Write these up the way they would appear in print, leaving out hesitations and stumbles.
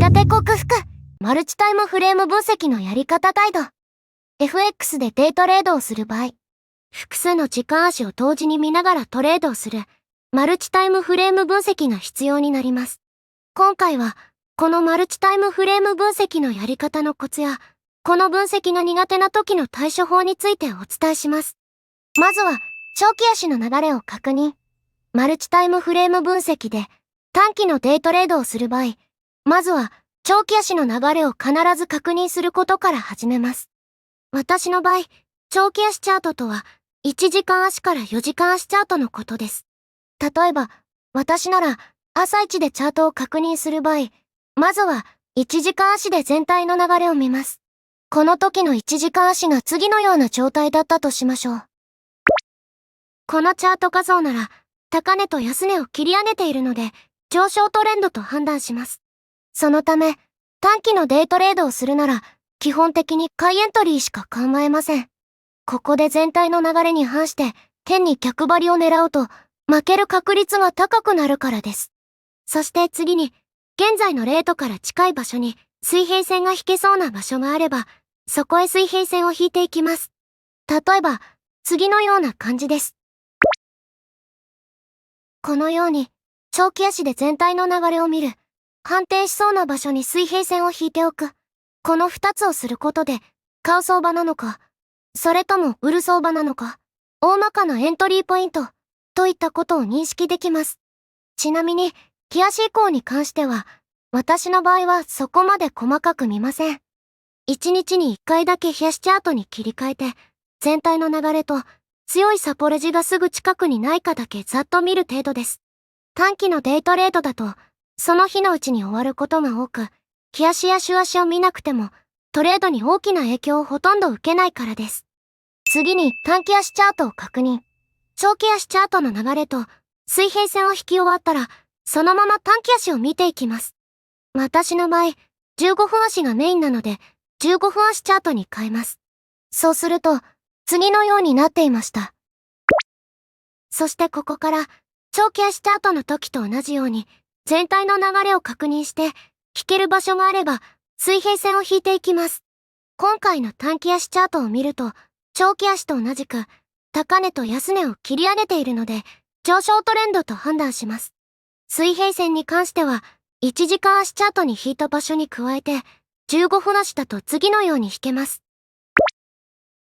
苦手克服、マルチタイムフレーム分析のやり方ガイド。FX でデイトレードをする場合、複数の時間足を同時に見ながらトレードをする、マルチタイムフレーム分析が必要になります。今回は、このマルチタイムフレーム分析のやり方のコツや、この分析が苦手な時の対処法についてお伝えします。まずは、長期足の流れを確認。マルチタイムフレーム分析で、短期のデイトレードをする場合、まずは、長期足の流れを必ず確認することから始めます。私の場合、長期足チャートとは、1時間足から4時間足チャートのことです。例えば、私なら、朝一でチャートを確認する場合、まずは、1時間足で全体の流れを見ます。この時の1時間足が次のような状態だったとしましょう。このチャート画像なら、高値と安値を切り上げているので、上昇トレンドと判断します。そのため、短期のデイトレードをするなら、基本的に買いエントリーしか考えません。ここで全体の流れに反して、変に逆張りを狙うと、負ける確率が高くなるからです。そして次に、現在のレートから近い場所に水平線が引けそうな場所があれば、そこへ水平線を引いていきます。例えば、次のような感じです。このように、長期足で全体の流れを見る、反転しそうな場所に水平線を引いておく。この2つをすることで、買う相場なのか、それとも売る相場なのか、大まかなエントリーポイント、といったことを認識できます。ちなみに、日足移行に関しては、私の場合はそこまで細かく見ません。1日に1回だけ日足チャートに切り替えて、全体の流れと強いサポレジがすぐ近くにないかだけざっと見る程度です。短期のデイトレードだと、その日のうちに終わることが多く、日足や週足を見なくても、トレードに大きな影響をほとんど受けないからです。次に短期足チャートを確認。長期足チャートの流れと水平線を引き終わったら、そのまま短期足を見ていきます。私の場合、15分足がメインなので、15分足チャートに変えます。そうすると、次のようになっていました。そしてここから、長期足チャートの時と同じように、全体の流れを確認して、引ける場所があれば、水平線を引いていきます。今回の短期足チャートを見ると、長期足と同じく、高値と安値を切り上げているので、上昇トレンドと判断します。水平線に関しては、1時間足チャートに引いた場所に加えて、15分足だと次のように引けます。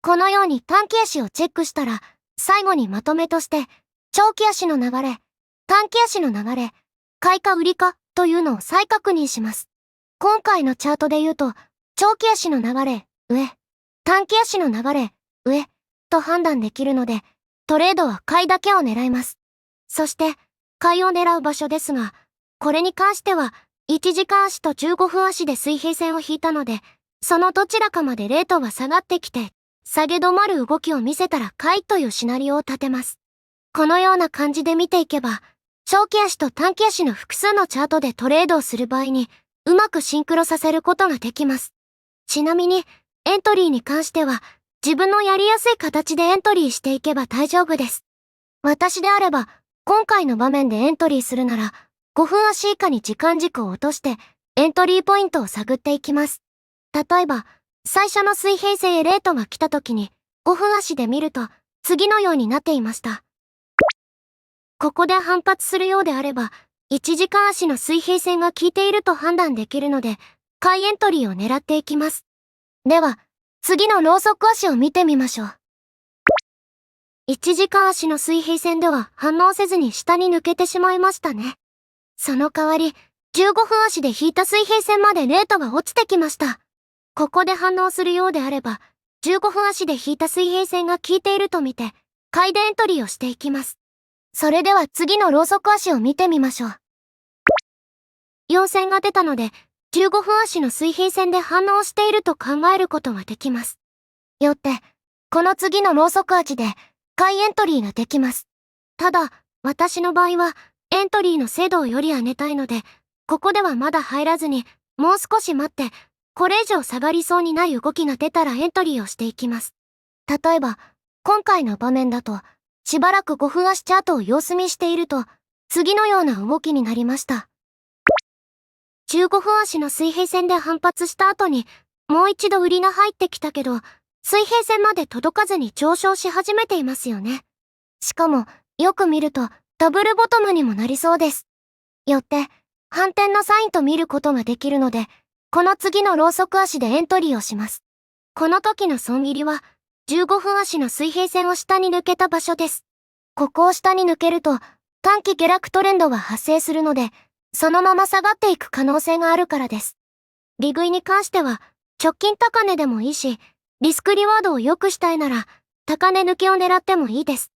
このように短期足をチェックしたら、最後にまとめとして、長期足の流れ、短期足の流れ、買いか売りかというのを再確認します。今回のチャートで言うと、長期足の流れ、上、短期足の流れ、上、と判断できるので、トレードは買いだけを狙います。そして、買いを狙う場所ですが、これに関しては、1時間足と15分足で水平線を引いたので、そのどちらかまでレートが下がってきて、下げ止まる動きを見せたら買いというシナリオを立てます。このような感じで見ていけば、長期足と短期足の複数のチャートでトレードをする場合に、うまくシンクロさせることができます。ちなみに、エントリーに関しては、自分のやりやすい形でエントリーしていけば大丈夫です。私であれば、今回の場面でエントリーするなら、5分足以下に時間軸を落として、エントリーポイントを探っていきます。例えば、最初の水平線へレートが来た時に、5分足で見ると、次のようになっていました。ここで反発するようであれば、1時間足の水平線が効いていると判断できるので、買いエントリーを狙っていきます。では、次のローソク足を見てみましょう。1時間足の水平線では反応せずに下に抜けてしまいましたね。その代わり、15分足で引いた水平線までレートが落ちてきました。ここで反応するようであれば、15分足で引いた水平線が効いていると見て、買いでエントリーをしていきます。それでは次のローソク足を見てみましょう。陽線が出たので、15分足の水平線で反応していると考えることができます。よって、この次のローソク足で買いエントリーができます。ただ、私の場合はエントリーの精度をより上げたいので、ここではまだ入らずに、もう少し待って、これ以上下がりそうにない動きが出たらエントリーをしていきます。例えば、今回の場面だと、しばらく5分足チャートを様子見していると、次のような動きになりました。15分足の水平線で反発した後に、もう一度売りが入ってきたけど、水平線まで届かずに上昇し始めていますよね。しかも、よく見ると、ダブルボトムにもなりそうです。よって、反転のサインと見ることができるので、この次のローソク足でエントリーをします。この時の損切りは、15分足の水平線を下に抜けた場所です。ここを下に抜けると、短期下落トレンドが発生するので、そのまま下がっていく可能性があるからです。利食いに関しては、直近高値でもいいし、リスクリワードを良くしたいなら、高値抜けを狙ってもいいです。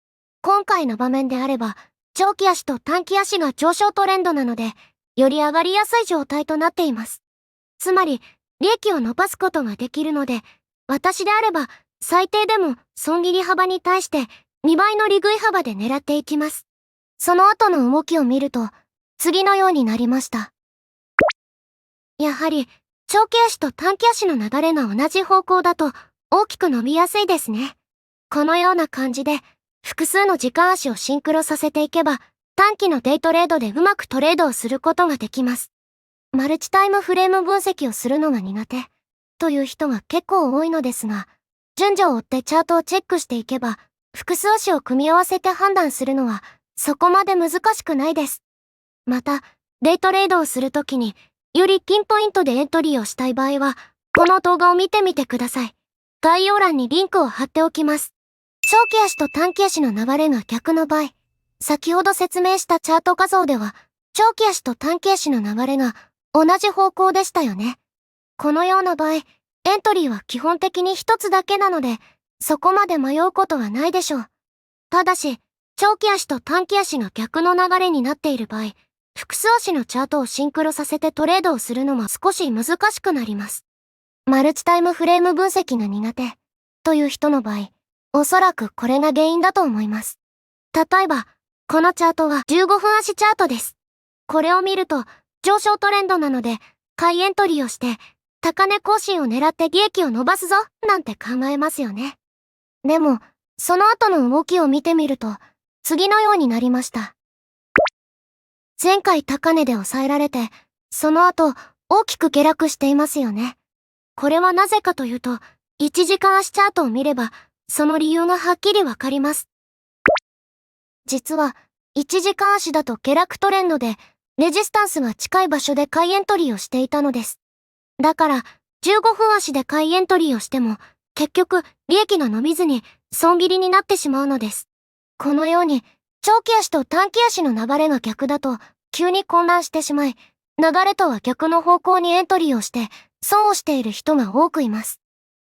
今回の場面であれば、長期足と短期足が上昇トレンドなので、より上がりやすい状態となっています。つまり、利益を伸ばすことができるので、私であれば、最低でも損切り幅に対して2倍の利食い幅で狙っていきます。その後の動きを見ると、次のようになりました。やはり、長期足と短期足の流れが同じ方向だと大きく伸びやすいですね。このような感じで、複数の時間足をシンクロさせていけば、短期のデイトレードでうまくトレードをすることができます。マルチタイムフレーム分析をするのが苦手という人が結構多いのですが、順序を追ってチャートをチェックしていけば、複数足を組み合わせて判断するのはそこまで難しくないです。また、デイトレードをするときに、よりピンポイントでエントリーをしたい場合は、この動画を見てみてください。概要欄にリンクを貼っておきます。長期足と短期足の流れが逆の場合、先ほど説明したチャート画像では、長期足と短期足の流れが同じ方向でしたよね。このような場合、エントリーは基本的に一つだけなので、そこまで迷うことはないでしょう。ただし、長期足と短期足が逆の流れになっている場合、複数足のチャートをシンクロさせてトレードをするのは少し難しくなります。マルチタイムフレーム分析が苦手という人の場合、おそらくこれが原因だと思います。例えば、このチャートは15分足チャートです。これを見ると、上昇トレンドなので、買いエントリーをして、高値更新を狙って利益を伸ばすぞ、なんて考えますよね。でも、その後の動きを見てみると、次のようになりました。前回高値で抑えられて、その後、大きく下落していますよね。これはなぜかというと、1時間足チャートを見れば、その理由がはっきりわかります。実は、1時間足だと下落トレンドで、レジスタンスが近い場所で買いエントリーをしていたのです。だから、15分足で買いエントリーをしても、結局、利益が伸びずに、損切りになってしまうのです。このように、長期足と短期足の流れが逆だと、急に混乱してしまい、流れとは逆の方向にエントリーをして、損をしている人が多くいます。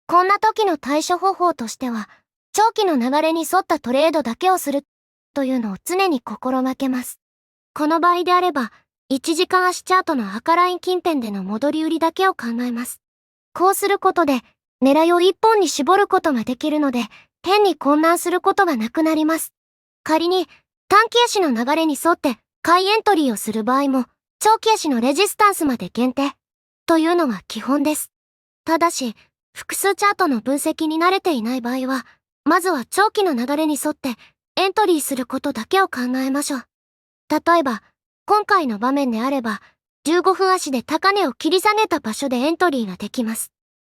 こんな時の対処方法としては、長期の流れに沿ったトレードだけをする、というのを常に心がけます。この場合であれば、1時間足チャートの赤ライン近辺での戻り売りだけを考えます。こうすることで、狙いを一本に絞ることができるので、変に混乱することがなくなります。仮に、短期足の流れに沿って買いエントリーをする場合も、長期足のレジスタンスまで限定、というのが基本です。ただし、複数チャートの分析に慣れていない場合は、まずは長期の流れに沿ってエントリーすることだけを考えましょう。例えば、今回の場面であれば、15分足で高値を切り下げた場所でエントリーができます。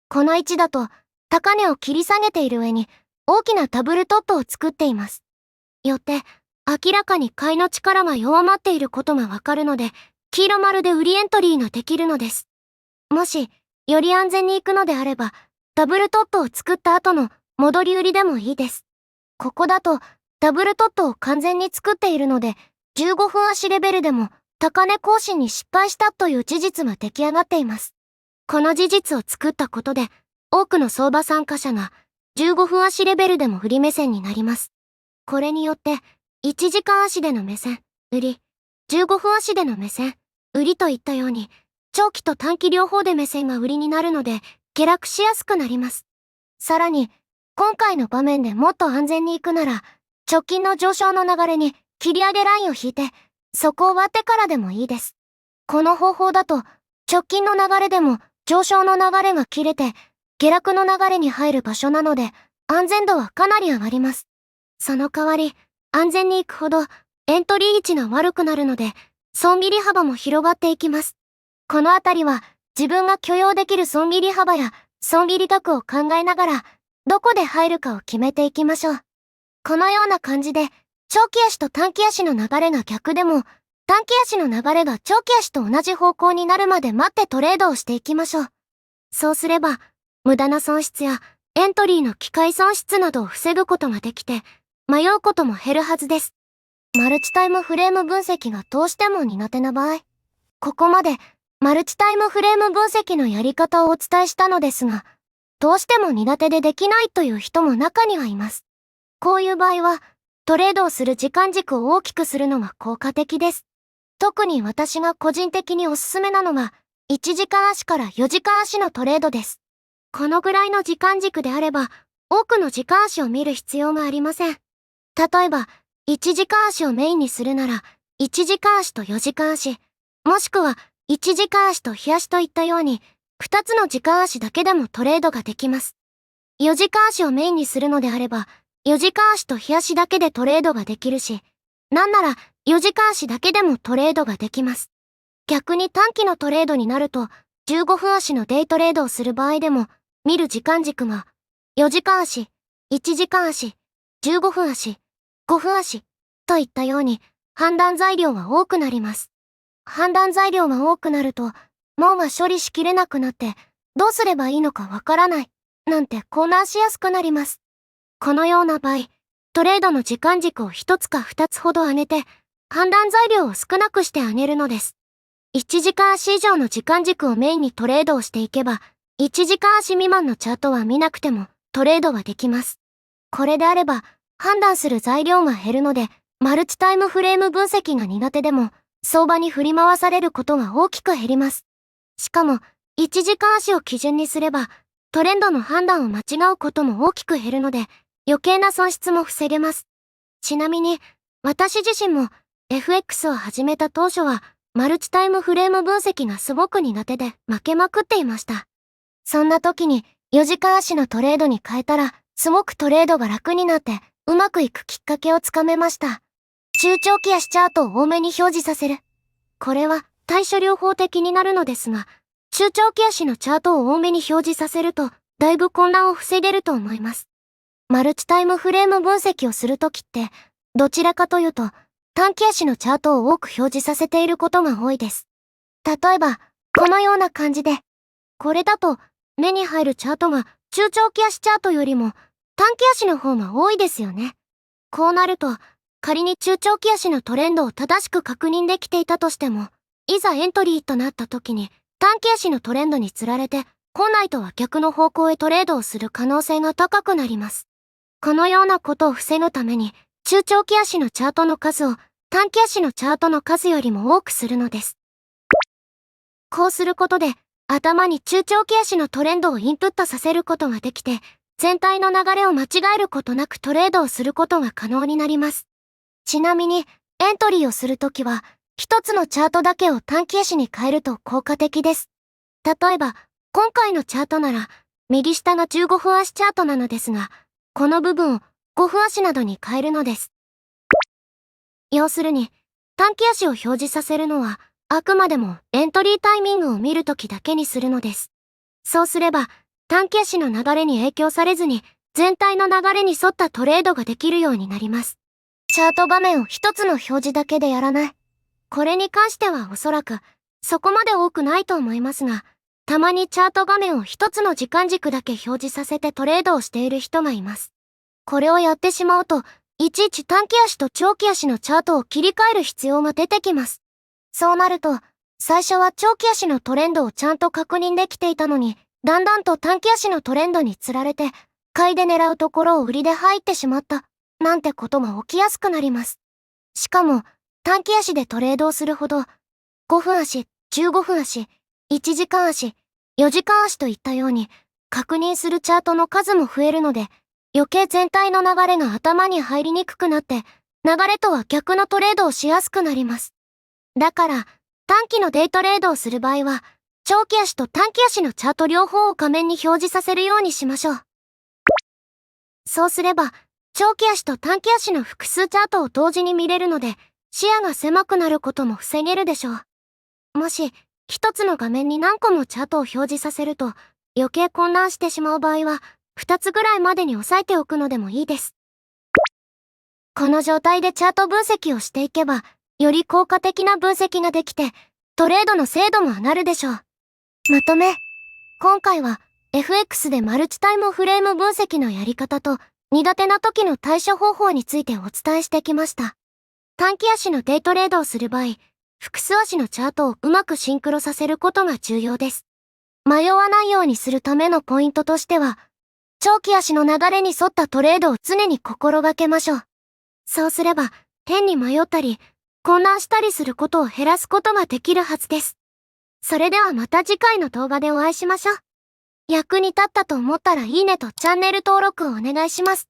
この位置だと、高値を切り下げている上に、大きなダブルトップを作っています。よって、明らかに買いの力が弱まっていることがわかるので、黄色丸で売りエントリーができるのです。もし、より安全に行くのであれば、ダブルトップを作った後の戻り売りでもいいです。ここだと、ダブルトップを完全に作っているので、15分足レベルでも高値更新に失敗したという事実が出来上がっています。この事実を作ったことで、多くの相場参加者が15分足レベルでも売り目線になります。これによって、1時間足での目線、売り、15分足での目線、売りといったように、長期と短期両方で目線が売りになるので、下落しやすくなります。さらに、今回の場面でもっと安全に行くなら、直近の上昇の流れに切り上げラインを引いて、そこを割ってからでもいいです。この方法だと、直近の流れでも上昇の流れが切れて、下落の流れに入る場所なので、安全度はかなり上がります。その代わり、安全に行くほど、エントリー位置が悪くなるので、損切り幅も広がっていきます。このあたりは自分が許容できる損切り幅や損切り額を考えながら、どこで入るかを決めていきましょう。このような感じで、長期足と短期足の流れが逆でも、短期足の流れが長期足と同じ方向になるまで待ってトレードをしていきましょう。そうすれば、無駄な損失やエントリーの機会損失などを防ぐことができて、迷うことも減るはずです。マルチタイムフレーム分析がどうしても苦手な場合、ここまでマルチタイムフレーム分析のやり方をお伝えしたのですが、どうしても苦手でできないという人も中にはいます。こういう場合は、トレードをする時間軸を大きくするのが効果的です。特に私が個人的におすすめなのが、1時間足から4時間足のトレードです。このぐらいの時間軸であれば、多くの時間足を見る必要がありません。例えば、1時間足をメインにするなら、1時間足と4時間足、もしくは1時間足と日足といったように、2つの時間足だけでもトレードができます。4時間足をメインにするのであれば、4時間足と日足だけでトレードができるし、なんなら4時間足だけでもトレードができます。逆に短期のトレードになると、15分足のデイトレードをする場合でも、見る時間軸が4時間足、1時間足、15分足、5分足といったように判断材料は多くなります。判断材料が多くなると、脳が処理しきれなくなって、どうすればいいのかわからない、なんて混乱しやすくなります。このような場合、トレードの時間軸を1つか2つほど上げて、判断材料を少なくしてあげるのです。1時間足以上の時間軸をメインにトレードをしていけば、1時間足未満のチャートは見なくてもトレードはできます。これであれば、判断する材料が減るので、マルチタイムフレーム分析が苦手でも、相場に振り回されることが大きく減ります。しかも、1時間足を基準にすれば、トレンドの判断を間違うことも大きく減るので、余計な損失も防げます。ちなみに、私自身も FX を始めた当初は、マルチタイムフレーム分析がすごく苦手で負けまくっていました。そんな時に4時間足のトレードに変えたら、すごくトレードが楽になって、うまくいくきっかけをつかめました。中長期足チャートを多めに表示させる。これは対処療法的になるのですが、中長期足のチャートを多めに表示させると、だいぶ混乱を防げると思います。マルチタイムフレーム分析をするときって、どちらかというと、短期足のチャートを多く表示させていることが多いです。例えば、このような感じで、これだと目に入るチャートが中長期足チャートよりも短期足の方が多いですよね。こうなると、仮に中長期足のトレンドを正しく確認できていたとしても、いざエントリーとなった時に短期足のトレンドにつられて、本来とは逆の方向へトレードをする可能性が高くなります。このようなことを防ぐために、中長期足のチャートの数を短期足のチャートの数よりも多くするのです。こうすることで、頭に中長期足のトレンドをインプットさせることができて、全体の流れを間違えることなくトレードをすることが可能になります。ちなみに、エントリーをするときは、一つのチャートだけを短期足に変えると効果的です。例えば、今回のチャートなら、右下が15分足チャートなのですが、この部分を5分足などに変えるのです。要するに、短期足を表示させるのは、あくまでもエントリータイミングを見るときだけにするのです。そうすれば、短期足の流れに影響されずに、全体の流れに沿ったトレードができるようになります。チャート画面を一つの表示だけでやらない。これに関してはおそらく、そこまで多くないと思いますが、たまにチャート画面を一つの時間軸だけ表示させてトレードをしている人がいます。これをやってしまうと、いちいち短期足と長期足のチャートを切り替える必要が出てきます。そうなると、最初は長期足のトレンドをちゃんと確認できていたのに、だんだんと短期足のトレンドにつられて、買いで狙うところを売りで入ってしまった、なんてことが起きやすくなります。しかも、短期足でトレードをするほど、5分足、15分足、1時間足、4時間足といったように、確認するチャートの数も増えるので、余計全体の流れが頭に入りにくくなって、流れとは逆のトレードをしやすくなります。だから、短期のデイトレードをする場合は、長期足と短期足のチャート両方を画面に表示させるようにしましょう。そうすれば、長期足と短期足の複数チャートを同時に見れるので、視野が狭くなることも防げるでしょう。もし、一つの画面に何個もチャートを表示させると余計混乱してしまう場合は2つぐらいまでに抑えておくのでもいいです。この状態でチャート分析をしていけば、より効果的な分析ができて、トレードの精度も上がるでしょう。まとめ。今回は FX でマルチタイムフレーム分析のやり方と苦手な時の対処方法についてお伝えしてきました。短期足のデイトレードをする場合、複数足のチャートをうまくシンクロさせることが重要です。迷わないようにするためのポイントとしては、長期足の流れに沿ったトレードを常に心がけましょう。そうすれば、変に迷ったり、混乱したりすることを減らすことができるはずです。それではまた次回の動画でお会いしましょう。役に立ったと思ったらいいねとチャンネル登録をお願いします。